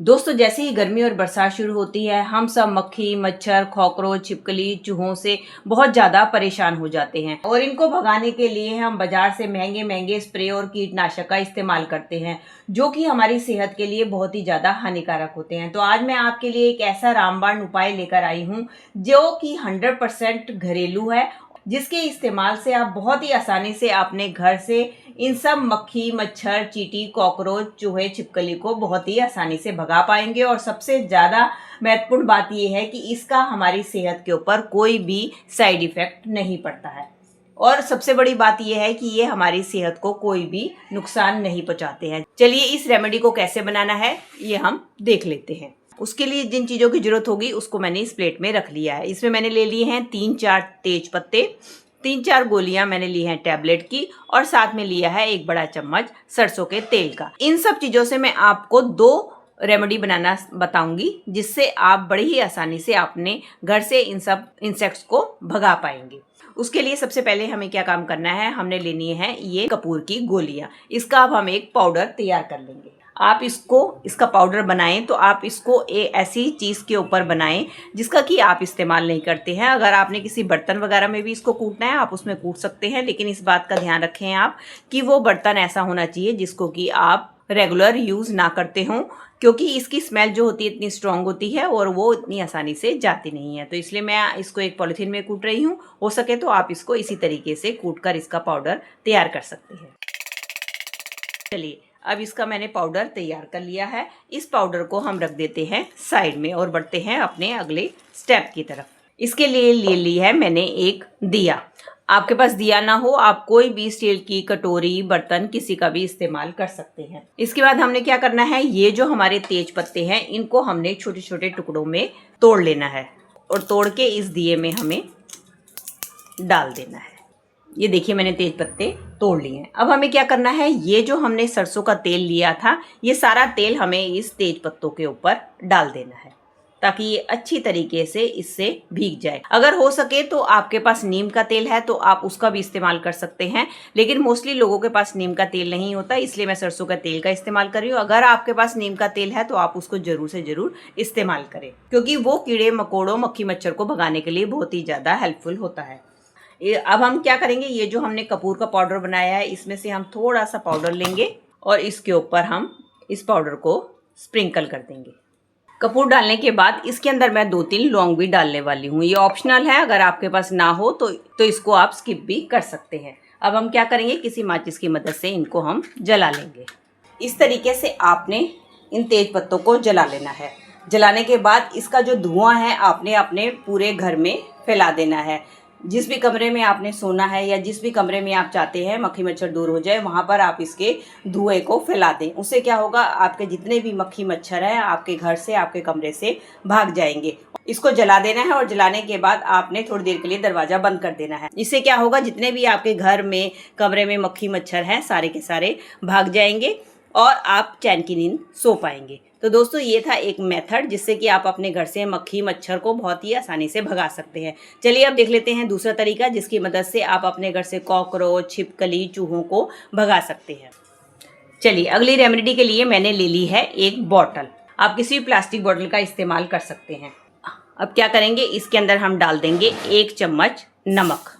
दोस्तों, जैसे ही गर्मी और बरसात शुरू होती है हम सब मक्खी, मच्छर, कॉकरोच, छिपकली, चूहों से बहुत ज़्यादा परेशान हो जाते हैं और इनको भगाने के लिए हम बाजार से महंगे महंगे स्प्रे और कीटनाशक का इस्तेमाल करते हैं, जो कि हमारी सेहत के लिए बहुत ही ज़्यादा हानिकारक होते हैं। तो आज मैं आपके लिए एक ऐसा रामबाण उपाय लेकर आई हूँ जो कि 100% घरेलू है, जिसके इस्तेमाल से आप बहुत ही आसानी से अपने घर से इन सब मक्खी, मच्छर, चींटी, कॉकरोच, चूहे, छिपकली को बहुत ही आसानी से भगा पाएंगे। और सबसे ज़्यादा महत्वपूर्ण बात यह है कि इसका हमारी सेहत के ऊपर कोई भी साइड इफेक्ट नहीं पड़ता है। और सबसे बड़ी बात यह है कि ये हमारी सेहत को कोई भी नुकसान नहीं पहुंचाते हैं। चलिए इस रेमेडी को कैसे बनाना है ये हम देख लेते हैं। उसके लिए जिन चीज़ों की जरूरत होगी उसको मैंने इस प्लेट में रख लिया है। इसमें मैंने ले लिए हैं 3-4 तेज पत्ते, 3-4 गोलियां मैंने ली हैं टैबलेट की, और साथ में लिया है 1 बड़ा चम्मच सरसों के तेल का। इन सब चीज़ों से मैं आपको 2 रेमेडी बनाना बताऊंगी, जिससे आप बड़ी ही आसानी से अपने घर से इन सब इंसेक्ट्स को भगा पाएंगे। उसके लिए सबसे पहले हमें क्या काम करना है, हमने लेनी है ये कपूर की गोलियां। इसका अब हम एक पाउडर तैयार कर लेंगे। आप इसका पाउडर बनाएं तो आप इसको ऐसी चीज़ के ऊपर बनाएं जिसका कि आप इस्तेमाल नहीं करते हैं। अगर आपने किसी बर्तन वगैरह में भी इसको कूटना है आप उसमें कूट सकते हैं, लेकिन इस बात का ध्यान रखें आप कि वो बर्तन ऐसा होना चाहिए जिसको कि आप रेगुलर यूज़ ना करते हों, क्योंकि इसकी स्मेल जो होती है इतनी स्ट्रॉन्ग होती है और वो इतनी आसानी से जाती नहीं है। तो इसलिए मैं इसको एक पॉलीथीन में कूट रही हूँ। हो सके तो आप इसको इसी तरीके से कूट कर इसका पाउडर तैयार कर सकते हैं। चलिए अब इसका मैंने पाउडर तैयार कर लिया है। इस पाउडर को हम रख देते हैं साइड में और बढ़ते हैं अपने अगले स्टेप की तरफ। इसके लिए ले ली है मैंने एक दिया। आपके पास दिया ना हो आप कोई भी स्टील की कटोरी, बर्तन किसी का भी इस्तेमाल कर सकते हैं। इसके बाद हमने क्या करना है, ये जो हमारे तेज पत्ते हैं इनको हमने छोटे छोटे टुकड़ों में तोड़ लेना है और तोड़ के इस दिए में हमें डाल देना है। ये देखिए मैंने तेज पत्ते तोड़ लिए हैं। अब हमें क्या करना है, ये जो हमने सरसों का तेल लिया था ये सारा तेल हमें इस तेज पत्तों के ऊपर डाल देना है, ताकि ये अच्छी तरीके से इससे भीग जाए। अगर हो सके तो आपके पास नीम का तेल है तो आप उसका भी इस्तेमाल कर सकते हैं, लेकिन मोस्टली लोगों के पास नीम का तेल नहीं होता, इसलिए मैं सरसों का तेल का इस्तेमाल कर रही हूँ। अगर आपके पास नीम का तेल है तो आप उसको जरूर से जरूर इस्तेमाल करें, क्योंकि वो कीड़े मकोड़ों, मक्खी मच्छर को भगाने के लिए बहुत ही ज़्यादा हेल्पफुल होता है। अब हम क्या करेंगे, ये जो हमने कपूर का पाउडर बनाया है इसमें से हम थोड़ा सा पाउडर लेंगे और इसके ऊपर हम इस पाउडर को स्प्रिंकल कर देंगे। कपूर डालने के बाद इसके अंदर मैं 2-3 लौंग भी डालने वाली हूँ। ये ऑप्शनल है, अगर आपके पास ना हो तो इसको आप स्किप भी कर सकते हैं। अब हम क्या करेंगे, किसी माचिस की मदद से इनको हम जला लेंगे। इस तरीके से आपने इन तेज पत्तों को जला लेना है। जलाने के बाद इसका जो धुआं है आपने अपने पूरे घर में फैला देना है। जिस भी कमरे में आपने सोना है या जिस भी कमरे में आप चाहते हैं मक्खी मच्छर दूर हो जाए, वहाँ पर आप इसके धुएं को फैला दें। उससे क्या होगा, आपके जितने भी मक्खी मच्छर हैं आपके घर से, आपके कमरे से भाग जाएंगे। इसको जला देना है और जलाने के बाद आपने थोड़ी देर के लिए दरवाज़ा बंद कर देना है। इससे क्या होगा, जितने भी आपके घर में, कमरे में मक्खी मच्छर हैं सारे के सारे भाग जाएंगे और आप चैन की नींद सो पाएंगे। तो दोस्तों ये था एक मेथड जिससे कि आप अपने घर से मक्खी मच्छर को बहुत ही आसानी से भगा सकते हैं। चलिए अब देख लेते हैं दूसरा तरीका, जिसकी मदद से आप अपने घर से कॉकरोच, छिपकली, चूहों को भगा सकते हैं। चलिए अगली रेमेडी के लिए मैंने ले ली है एक बॉटल। आप किसी भी प्लास्टिक बॉटल का इस्तेमाल कर सकते हैं। अब क्या करेंगे, इसके अंदर हम डाल देंगे 1 चम्मच नमक।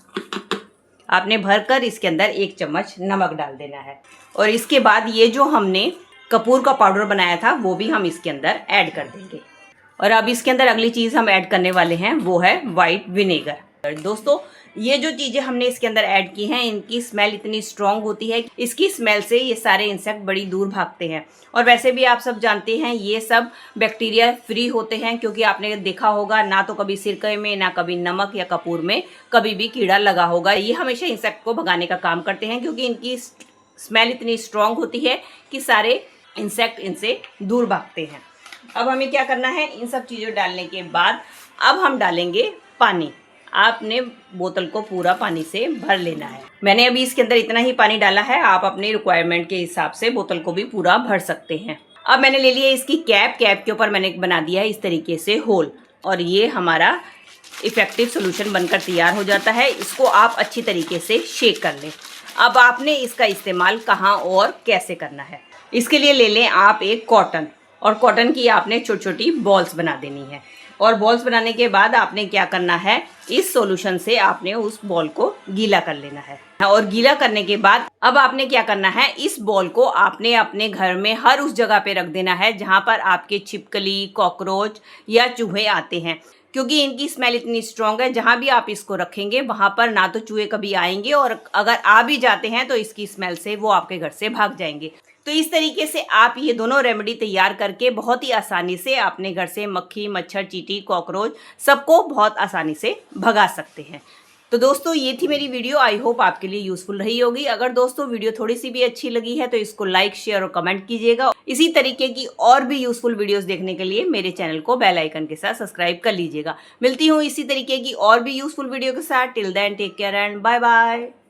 आपने भरकर इसके अंदर 1 चम्मच नमक डाल देना है और इसके बाद ये जो हमने कपूर का पाउडर बनाया था वो भी हम इसके अंदर ऐड कर देंगे। और अब इसके अंदर अगली चीज़ हम ऐड करने वाले हैं वो है वाइट विनेगर। दोस्तों ये जो चीज़ें हमने इसके अंदर ऐड की हैं इनकी स्मेल इतनी स्ट्रॉन्ग होती है, इसकी स्मेल से ये सारे इंसेक्ट बड़ी दूर भागते हैं। और वैसे भी आप सब जानते हैं ये सब बैक्टीरिया फ्री होते हैं, क्योंकि आपने देखा होगा ना तो कभी सिरके में, ना कभी नमक या कपूर में कभी भी कीड़ा लगा होगा। ये हमेशा इंसेक्ट को भगाने का काम करते हैं, क्योंकि इनकी स्मेल इतनी स्ट्रॉन्ग होती है कि सारे इंसेक्ट इनसे दूर भागते हैं। अब हमें क्या करना है, इन सब चीज़ों डालने के बाद अब हम डालेंगे पानी। आपने बोतल को पूरा पानी से भर लेना है। मैंने अभी इसके अंदर इतना ही पानी डाला है, आप अपने रिक्वायरमेंट के हिसाब से बोतल को भी पूरा भर सकते हैं। अब मैंने ले लिया इसकी कैप के ऊपर मैंने बना दिया है इस तरीके से होल, और ये हमारा इफेक्टिव सोल्यूशन बनकर तैयार हो जाता है। इसको आप अच्छी तरीके से शेक कर लें। अब आपने इसका इस्तेमाल कहाँ और कैसे करना है, इसके लिए ले लें आप एक कॉटन। और कॉटन की आपने छोटी छोटी बॉल्स बना देनी है। और बॉल्स बनाने के बाद आपने क्या करना है, इस सॉल्यूशन से आपने उस बॉल को गीला कर लेना है। और गीला करने के बाद अब आपने क्या करना है, इस बॉल को आपने अपने घर में हर उस जगह पे रख देना है जहां पर आपके छिपकली, कॉकरोच या चूहे आते हैं, क्योंकि इनकी स्मेल इतनी स्ट्रांग है, जहां भी आप इसको रखेंगे वहां पर ना तो चूहे कभी आएंगे, और अगर आ भी जाते हैं तो इसकी स्मेल से वो आपके घर से भाग जाएंगे। तो इस तरीके से आप ये दोनों रेमेडी तैयार करके बहुत ही आसानी से अपने घर से मक्खी, मच्छर, चींटी, कॉकरोच सबको बहुत आसानी से भगा सकते हैं। तो दोस्तों ये थी मेरी वीडियो, आई होप आपके लिए यूजफुल रही होगी। अगर दोस्तों वीडियो थोड़ी सी भी अच्छी लगी है तो इसको लाइक, शेयर और कमेंट कीजिएगा। इसी तरीके की और भी यूजफुल वीडियोस देखने के लिए मेरे चैनल को बेल आइकन के साथ सब्सक्राइब कर लीजिएगा। मिलती हूँ इसी तरीके की और भी यूजफुल वीडियो के साथ। Till then take care and bye bye.